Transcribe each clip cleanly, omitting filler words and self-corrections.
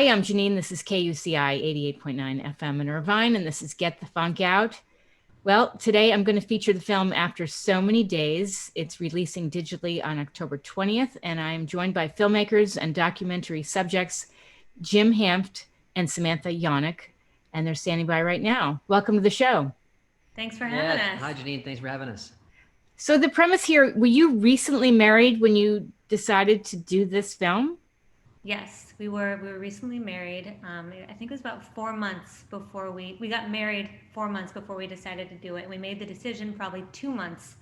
Hi, I'm Janeane. This is KUCI 88.9 FM in Irvine, and this is Get the Funk Out. Well, today I'm going to feature the film After So Many Days. It's releasing digitally on October 20th, and I'm joined by filmmakers and documentary subjects Jim Hanft and Samantha Yonack, and they're standing by right now. Welcome to the show. Thanks for having Yeah. us. Hi, Janeane. Thanks for having us. So the premise here, were you recently married when you decided to do this film? Yes, we were recently married. I think it was about 4 months before we got married. 4 months before we decided to do it. We made the decision probably 2 months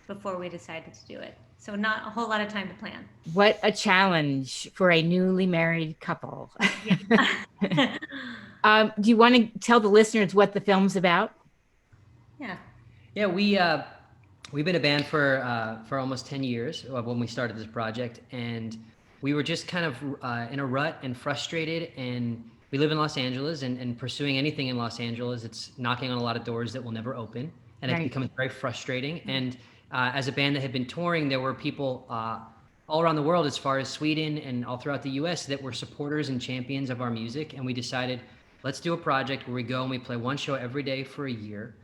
before we decided to do it. So not a whole lot of time to plan. What a challenge for a newly married couple. Yeah. Do you want to tell the listeners what the film's about? Yeah. Yeah, we've been a band for almost 10 years when we started this project, and we were just kind of in a rut and frustrated. And we live in Los Angeles, and pursuing anything in Los Angeles, it's knocking on a lot of doors that will never open, and it's Right. becoming very frustrating. And as a band that had been touring, there were people all around the world, as far as Sweden and all throughout the U.S., that were supporters and champions of our music. And we decided, let's do a project where we go and we play one show every day for a year,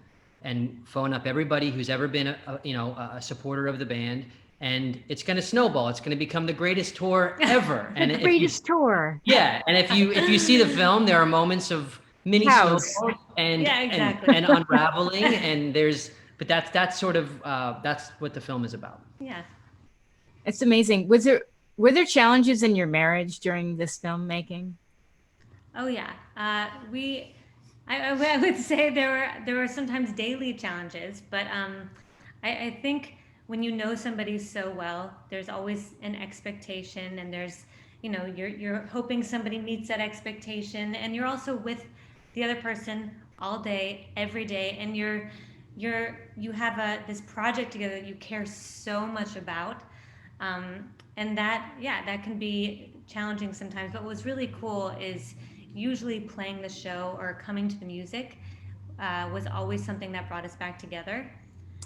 and phone up everybody who's ever been a supporter of the band, and it's going to snowball. It's going to become the greatest tour ever. And The greatest tour. yeah, and if you see the film, there are moments of mini House. snowballs and Yeah, exactly. and unraveling, and but that's sort of that's what the film is about. Yeah. It's amazing. Were there challenges in your marriage during this filmmaking? Oh yeah. I would say there were sometimes daily challenges, but I think when you know somebody so well, there's always an expectation, and there's you're hoping somebody meets that expectation, and you're also with the other person all day, every day, and you have this project together that you care so much about, and that can be challenging sometimes. But what's really cool is usually playing the show or coming to the music was always something that brought us back together.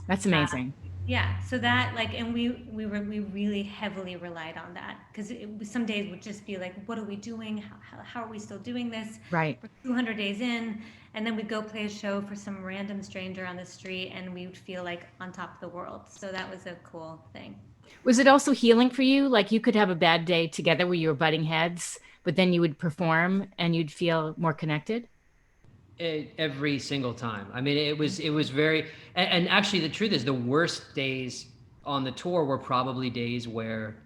That's amazing. Yeah, so that and we really heavily relied on that, because some days would just be like, what are we doing? How are we still doing this? Right. We're 200 days in, and then we'd go play a show for some random stranger on the street, and we would feel like on top of the world. So that was a cool thing. Was it also healing for you? Like you could have a bad day together where you were butting heads, but then you would perform and you'd feel more connected? Every single time. I mean, it was very, and actually the truth is the worst days on the tour were probably days where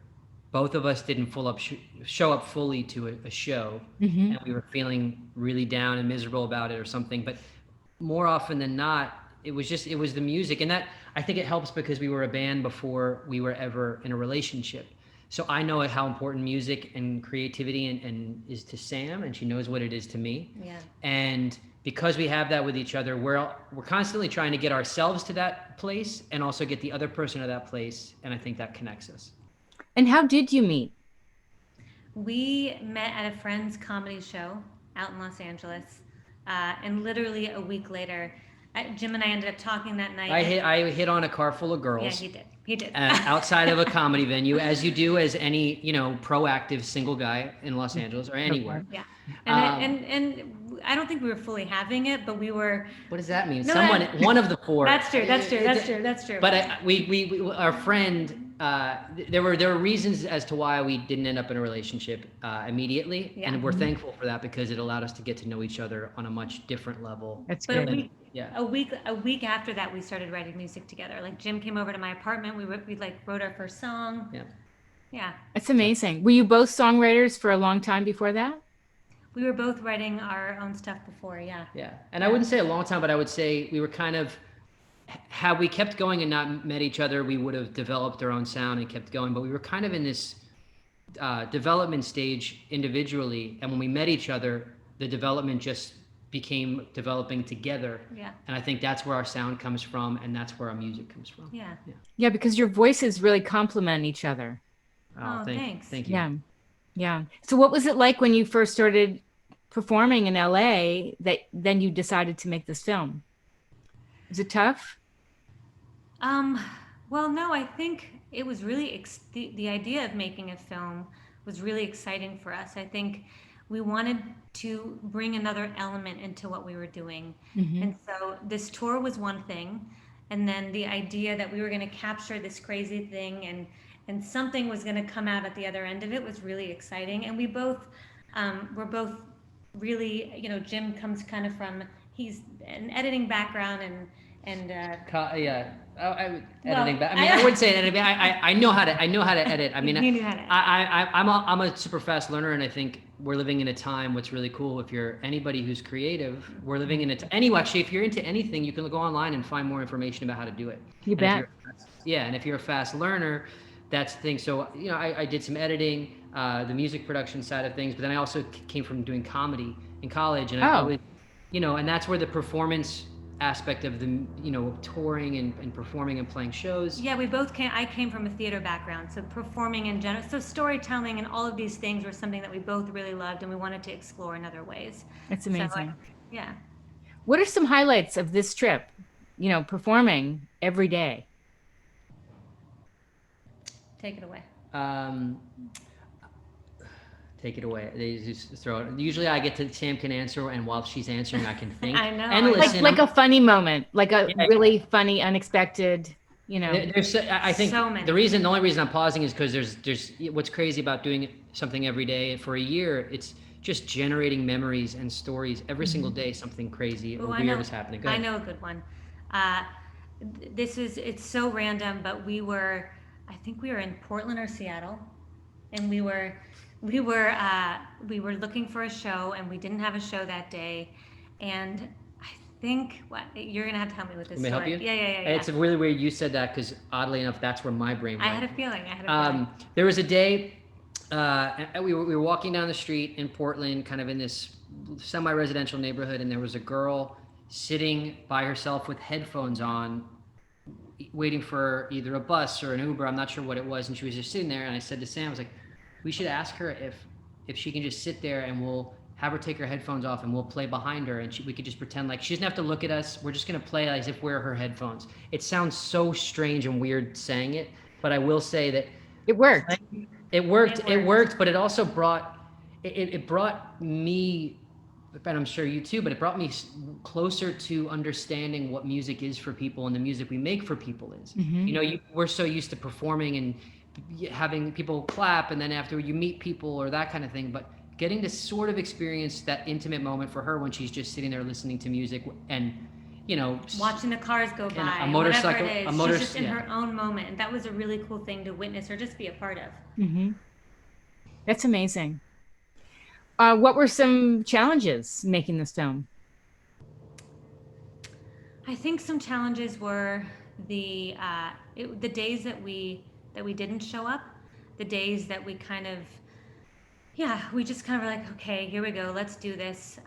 both of us didn't show up fully to a show, Mm-hmm. and we were feeling really down and miserable about it or something. But more often than not, it was the music. And that, I think it helps because we were a band before we were ever in a relationship. So I know how important music and creativity and is to Sam, and she knows what it is to me. Yeah. And because we have that with each other, we're constantly trying to get ourselves to that place and also get the other person to that place, and I think that connects us. And how did you meet? We met at a friend's comedy show out in Los Angeles, and literally a week later, Jim and I ended up talking that night. I hit on a car full of Yeah, girls. he did. He did. Outside of a comedy venue, as you do as any proactive single guy in Los Angeles or anywhere. Yeah, and I don't think we were fully having it, but we were. What does that mean? No, One of the four. That's true. That's true. But our friend, there were reasons as to why we didn't end up in a relationship immediately, Yeah. and we're thankful for that because it allowed us to get to know each other on a much different level. That's But good. a week after that, we started writing music together. Like Jim came over to my apartment. We wrote our first song. Yeah. Yeah. That's amazing. Were you both songwriters for a long time before that? We were both writing our own stuff before. Yeah. Yeah, and I wouldn't say a long time, but I would say we were kind of, had we kept going and not met each other, we would have developed our own sound and kept going. But we were kind of in this development stage individually, and when we met each other, the development just became developing together. Yeah. And I think that's where our sound comes from, and that's where our music comes from. Yeah. Yeah, because your voices really complement each other. Oh, thanks. Thank you. Yeah. Yeah. So what was it like when you first started performing in LA that then you decided to make this film? Was it tough? Well, no, I think it was really the idea of making a film was really exciting for us. I think we wanted to bring another element into what we were doing. And so this tour was one thing, and then the idea that we were going to capture this crazy thing and something was going to come out at the other end of it was really exciting. And we both were both really, you know, Jim comes kind of from, he's an editing background and yeah. Editing back. I mean, I wouldn't say editing. I know how to edit. I mean, You knew how to edit. I'm a super fast learner, and I think we're living in a time. What's really cool, if you're anybody who's creative, we're living in actually, if you're into anything, you can go online and find more information about how to do it. You bet. And if you're a fast learner, that's the thing. So, you know, I did some editing, the music production side of things, but then I also came from doing comedy in college, and I would, you know, and that's where the performance aspect of the, you know, touring and performing and playing shows. Yeah, we both I came from a theater background, so performing in general, so storytelling and all of these things were something that we both really loved, and we wanted to explore in other ways. That's amazing. So, yeah. What are some highlights of this trip? You know, performing every day. Take it away. Take it away. They just throw it. Usually I get to, Sam can answer, and while she's answering, I can think. I know. And listen. Like a funny moment, like a really funny, unexpected, you know. There's, I think so many. the only reason I'm pausing is because there's what's crazy about doing something every day for a year. It's just generating memories and stories every single day. Something crazy or weird is happening. Go ahead. I know a good one. It's so random, but I think we were in Portland or Seattle, and we were looking for a show, and we didn't have a show that day, and I think you're gonna have to help me with this. Let me story. help you. Yeah. It's really weird you said that, because oddly enough, that's where my brain went. I had a feeling. There was a day we were walking down the street in Portland, kind of in this semi-residential neighborhood, and there was a girl sitting by herself with headphones on, waiting for either a bus or an Uber. I'm not sure what it was, and she was just sitting there. And I said to Sam, I was like, we should ask her if she can just sit there, and we'll have her take her headphones off, and we'll play behind her, and we could just pretend like she doesn't have to look at us. We're just gonna play as if we're her headphones. It sounds so strange and weird saying it, but I will say that It worked. It worked, but it also brought me, and I'm sure you too, but it brought me closer to understanding what music is for people and the music we make for people is. You know, we're so used to performing and having people clap, and then after you meet people or that kind of thing, but getting to sort of experience that intimate moment for her when she's just sitting there listening to music and, you know, watching the cars go by, a motorcycle, she's just in her own moment, and that was a really cool thing to witness or just be a part of. That's amazing. What were some challenges making this film? I think some challenges were the days that we didn't show up, the days that we kind of, we just kind of were like, okay, here we go, let's do this.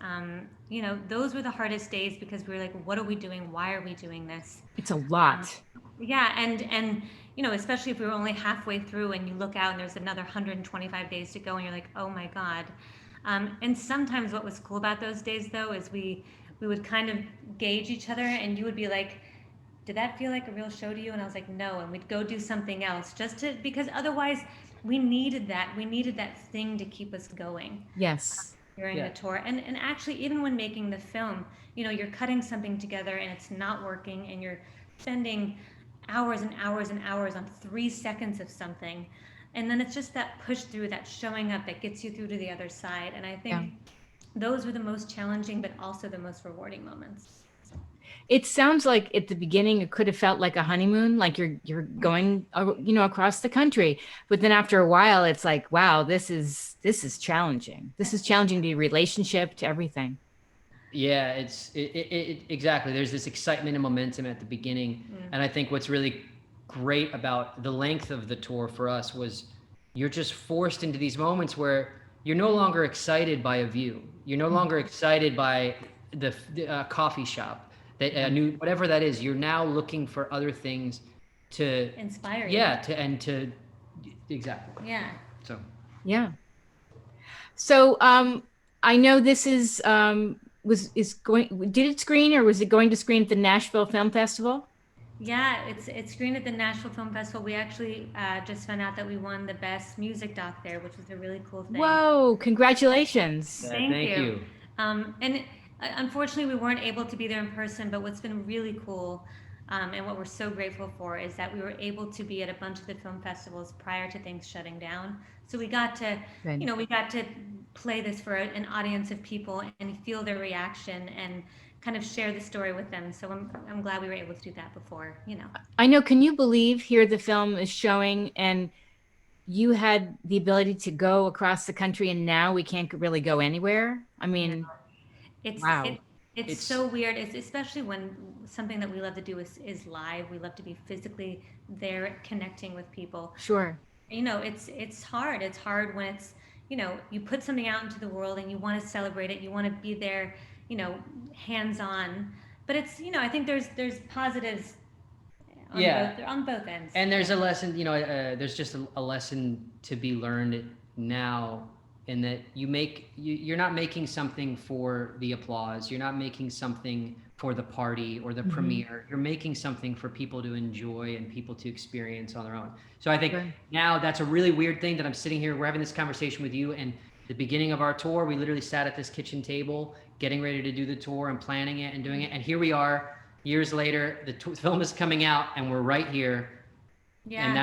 You know, those were the hardest days, because we were like, what are we doing? Why are we doing this? It's a lot. And you know, especially if we were only halfway through and you look out and there's another 125 days to go, and you're like, oh my God. And sometimes what was cool about those days, though, is we would kind of gauge each other, and you would be like, did that feel like a real show to you? And I was like, no. And we'd go do something else, because otherwise we needed that thing to keep us going. Yes. During the tour. And actually, even when making the film, you know, you're cutting something together and it's not working, and you're spending hours and hours and hours on 3 seconds of something. And then it's just that push through, that showing up that gets you through to the other side. And I think those were the most challenging, but also the most rewarding moments. It sounds like at the beginning it could have felt like a honeymoon, like you're going, you know, across the country. But then after a while, it's like, wow, this is challenging. This is challenging to your relationship, to everything. Yeah, exactly. There's this excitement and momentum at the beginning, and I think what's really great about the length of the tour for us was you're just forced into these moments where you're no longer excited by a view. You're no longer excited by the coffee shop, that new whatever that is. You're now looking for other things to inspire you. Exactly. Yeah. So I know this is did it screen, or was it going to screen at the Nashville Film Festival? Yeah, it's screened at the Nashville Film Festival. We actually just found out that we won the best music doc there, which was a really cool thing. Whoa, congratulations. Thank Thank you. you. And unfortunately, we weren't able to be there in person, but what's been really cool, and what we're so grateful for, is that we were able to be at a bunch of the film festivals prior to things shutting down. So we got to, Good. we got to play this for an audience of people and feel their reaction and kind of share the story with them. So I'm glad we were able to do that before. I know, can you believe here the film is showing and you had the ability to go across the country and now we can't really go anywhere? I I know. mean, It's wow. it it's It's so weird. It's especially when something that we love to do is live. We love to be physically there connecting with people. Sure. It's hard. It's hard when you put something out into the world and you want to celebrate it. You want to be there, you know, hands on. But I think there's positives yeah. on both ends. And there's a lesson, there's just a lesson to be learned now, in that you're not making something for the applause. You're not making something for the party or the premiere. You're making something for people to enjoy and people to experience on their own. So I think Sure. now that's a really weird thing that I'm sitting here, we're having this conversation with you, and the beginning of our tour, we literally sat at this kitchen table getting ready to do the tour and planning it and doing it. And here we are years later, the film is coming out and we're right here. Yeah. And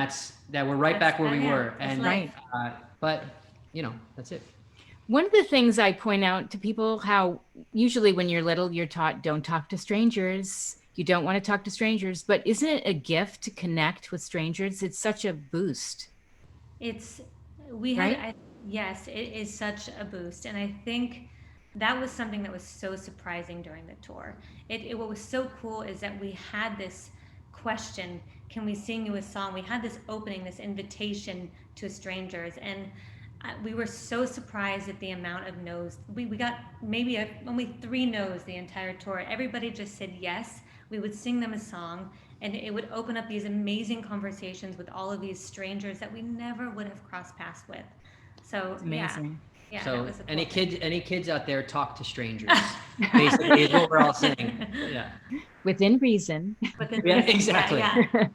that we're right back where we were. That's And life. but that's it. One of the things I point out to people, how usually when you're little, you're taught don't talk to strangers. You don't want to talk to strangers, but isn't it a gift to connect with strangers? It's such a boost, It's we had right? yes, it is such a boost, and I think that was something that was so surprising during the tour. What was so cool is that we had this question, can we sing you a song? We had this opening, this invitation to strangers, and we were so surprised at the amount of no's. We got maybe only 3 no's the entire tour. Everybody just said yes. We would sing them a song, and it would open up these amazing conversations with all of these strangers that we never would have crossed paths with. So It's amazing. yeah, that So was a cool any thing. kids out there, talk to strangers. Basically is what we're all saying. Yeah. Within reason. But then Yeah, exactly. yeah.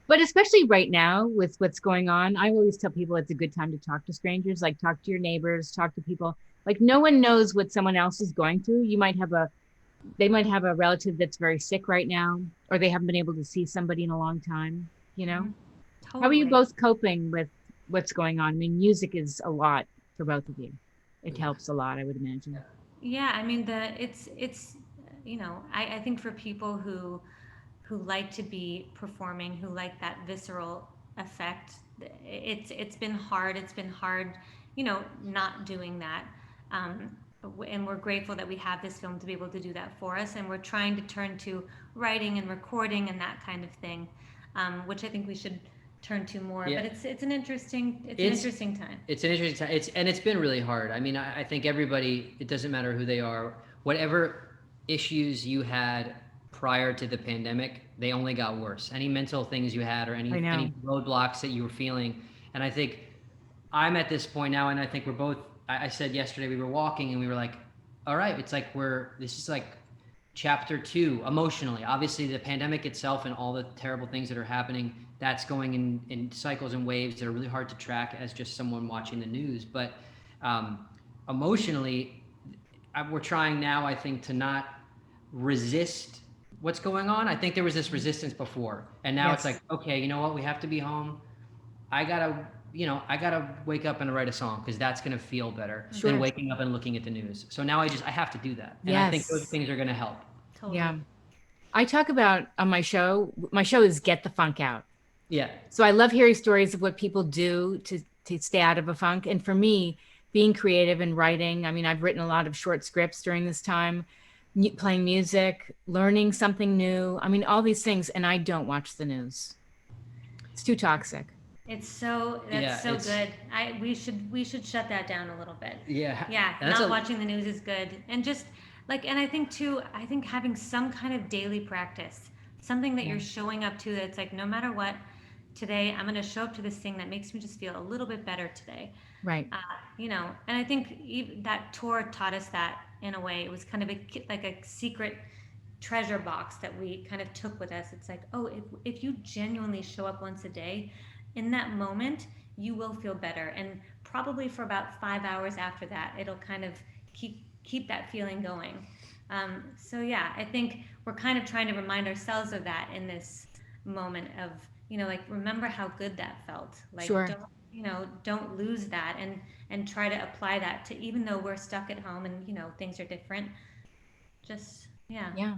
But especially right now with what's going on, I always tell people it's a good time to talk to strangers, like talk to your neighbors, talk to people. Like no one knows what someone else is going through. They might have a relative that's very sick right now, or they haven't been able to see somebody in a long time, you know? Mhm. How are you Totally. both coping with what's going on? I mean, music is a lot for both of you. It helps a lot, I would imagine. Yeah, I mean it's I think for people who like to be performing, who like that visceral effect, it's been hard. It's been hard, not doing that. And we're grateful that we have this film to be able to do that for us. And we're trying to turn to writing and recording and that kind of thing, which I think we should turn to more. Yeah. But it's an interesting time. It's an interesting time. It's been really hard. I mean, I think everybody, it doesn't matter who they are, whatever issues you had prior to the pandemic, they only got worse. Any mental things you had or any roadblocks that you were feeling. And I think I'm at this point now, and I think we're both, I said yesterday, we were walking and we were like, all right, it's like this is like chapter 2 emotionally. Obviously the pandemic itself and all the terrible things that are happening, that's going in cycles and waves that are really hard to track as just someone watching the news. But emotionally, we're trying now, I think, to not resist what's going on. I think there was this resistance before, and now It's like, okay, you know what, we have to be home. I gotta wake up and write a song because that's gonna feel better than waking up and looking at the news. So now I have to do that, and I think those things are gonna help. Totally. Yeah. I talk about on my show is Get the Funk Out. Yeah. So I love hearing stories of what people do to stay out of a funk. And for me, being creative and writing, I mean, I've written a lot of short scripts during this time, playing music, learning something new. I mean, all these things. And I don't watch the news. It's too toxic. That's good. We should shut that down a little bit. Yeah. Yeah, not watching the news is good. And just and I think too, having some kind of daily practice, something that you're showing up to that's like, no matter what, today I'm going to show up to this thing that makes me just feel a little bit better today. Right. And I think that tour taught us that in a way. It was kind of like a secret treasure box that we kind of took with us. It's like, oh, if you genuinely show up once a day, in that moment, you will feel better. And probably for about 5 hours after that, it'll kind of keep that feeling going. So yeah, I think we're kind of trying to remind ourselves of that in this moment of, like, remember how good that felt. Like, Sure. don't lose that, and try to apply that to, even though we're stuck at home and, things are different. Just, yeah. Yeah.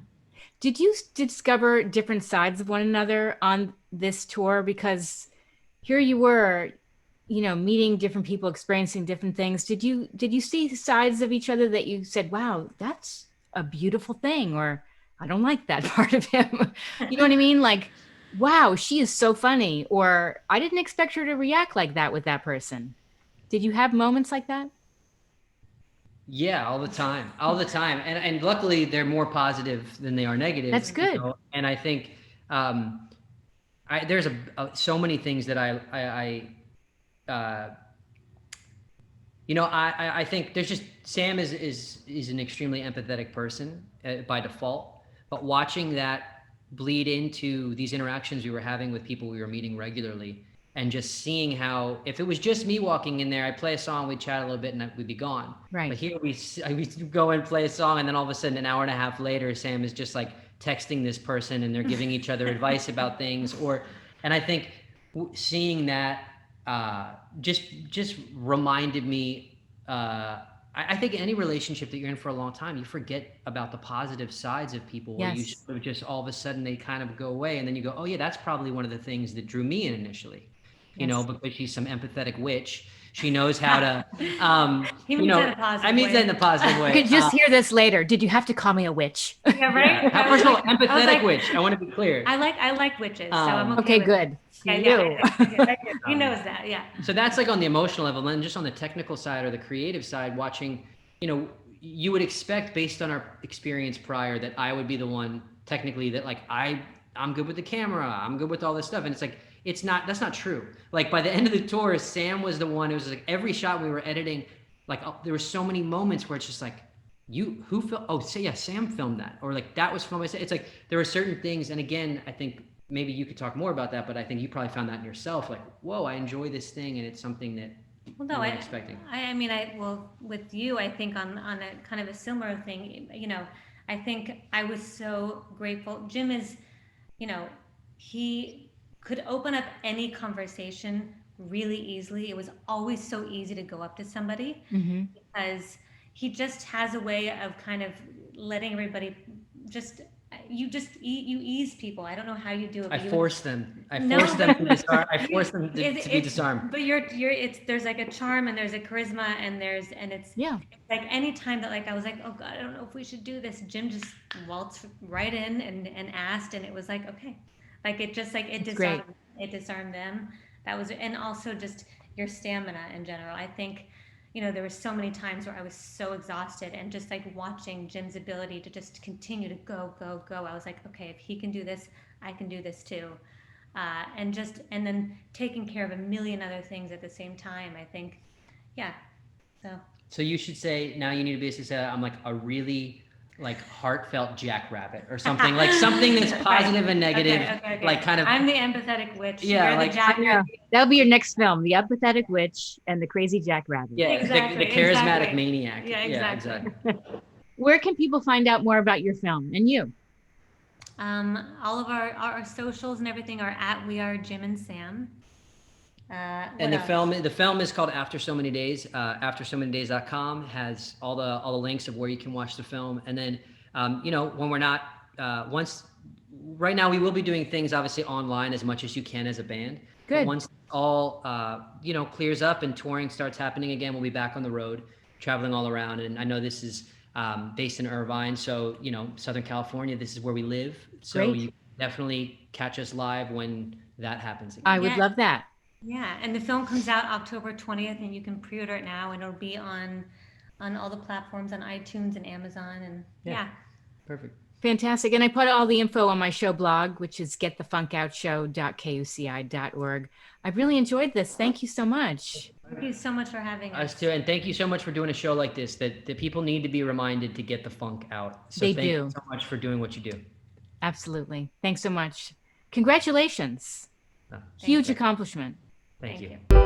Did you discover different sides of one another on this tour? Because here you were, meeting different people, experiencing different things. Did you see sides of each other that you said, wow, that's a beautiful thing, or I don't like that part of him? You know what I mean? Like, wow, she is so funny, or I didn't expect her to react like that with that person. Did you have moments like that? Yeah, all the time, and luckily they're more positive than they are negative. That's good. And I think there's so many things that I think there's just, Sam is an extremely empathetic person by default, but watching that bleed into these interactions we were having with people we were meeting regularly, and just seeing how, if it was just me walking in there, I'd play a song, we'd chat a little bit, and we'd be gone. Right. But here we go and play a song, and then all of a sudden, an hour and a half later, Sam is just like texting this person, and they're giving each other advice about things. And I think seeing that just reminded me. I think any relationship that you're in for a long time, you forget about the positive sides of people. Yes. You sort of just, all of a sudden, they kind of go away, and then you go, oh yeah, that's probably one of the things that drew me in initially. Yes. Because she's some empathetic witch. She knows how to, He means that in a positive I mean way. that in a positive way. You could just hear this later. Did you have to call me a witch? Yeah, right. Yeah. First of all, empathetic witch. I want to be clear. I like witches, so I'm Okay, okay. With good. Yeah, he knows that. Yeah. So that's like on the emotional level, and then just on the technical side or the creative side, watching, you would expect, based on our experience prior, that I would be the one technically that, like, I'm good with the camera, I'm good with all this stuff, and it's like, that's not true. Like, by the end of the tour, Sam was the one. It was like every shot we were editing, like, there were so many moments where it's just like, who filmed? Oh, Sam filmed that, or like that was filmed by. It's like there were certain things, and again, I think maybe you could talk more about that, but I think you probably found that in yourself, like, whoa, I enjoy this thing, and it's something that Well, no, you weren't expecting. With you, I think on a kind of a similar thing, I think I was so grateful. Jim is, he could open up any conversation really easily. It was always so easy to go up to somebody, because he just has a way of kind of letting everybody you ease people. I don't know how you do it. I force them to be disarmed. But there's like a charm, and there's a charisma, and it's like any time that, like, I was like, oh God, I don't know if we should do this, Jim just waltzed right in and asked, and it was like, okay, like, it just, like, it disarmed them. That was, and also just your stamina in general. I think, there were so many times where I was so exhausted, and just like watching Jim's ability to just continue to go. I was like, okay, if he can do this, I can do this too. And then taking care of a million other things at the same time. I think, yeah. So you should say, now you need to basically say, I'm like a really, like, heartfelt jackrabbit or something, like something that's positive and negative. Okay. Like, kind of. I'm the empathetic witch. Yeah, You're like, the jackrabbit. That'll be your next film, The Empathetic Witch and the Crazy Jackrabbit. Yeah, Exactly, the charismatic exactly. maniac. Yeah, exactly. Where can people find out more about your film and you? All of our socials and everything are at We Are Jim and Sam. And the film is called After So Many Days. AfterSoManyDays.com has all the links of where you can watch the film. And then, when we're not, right now we will be doing things obviously online as much as you can as a band. Good. But once all, clears up and touring starts happening again, we'll be back on the road, traveling all around. And I know this is based in Irvine, so, Southern California, this is where we live. So Great. you definitely catch us live when that happens again. I would love that. Yeah, and the film comes out October 20th, and you can pre-order it now, and it'll be on all the platforms, on iTunes and Amazon, and yeah. Perfect. Fantastic. And I put all the info on my show blog, which is getthefunkoutshow.kuci.org. I really enjoyed this. Thank you so much. Thank you so much for having us. Us too, and thank you so much for doing a show like this. That people need to be reminded to get the funk out. So They thank do. you so much for doing what you do. Absolutely. Thanks so much. Congratulations. Uh, Huge accomplishment. Thank you. you.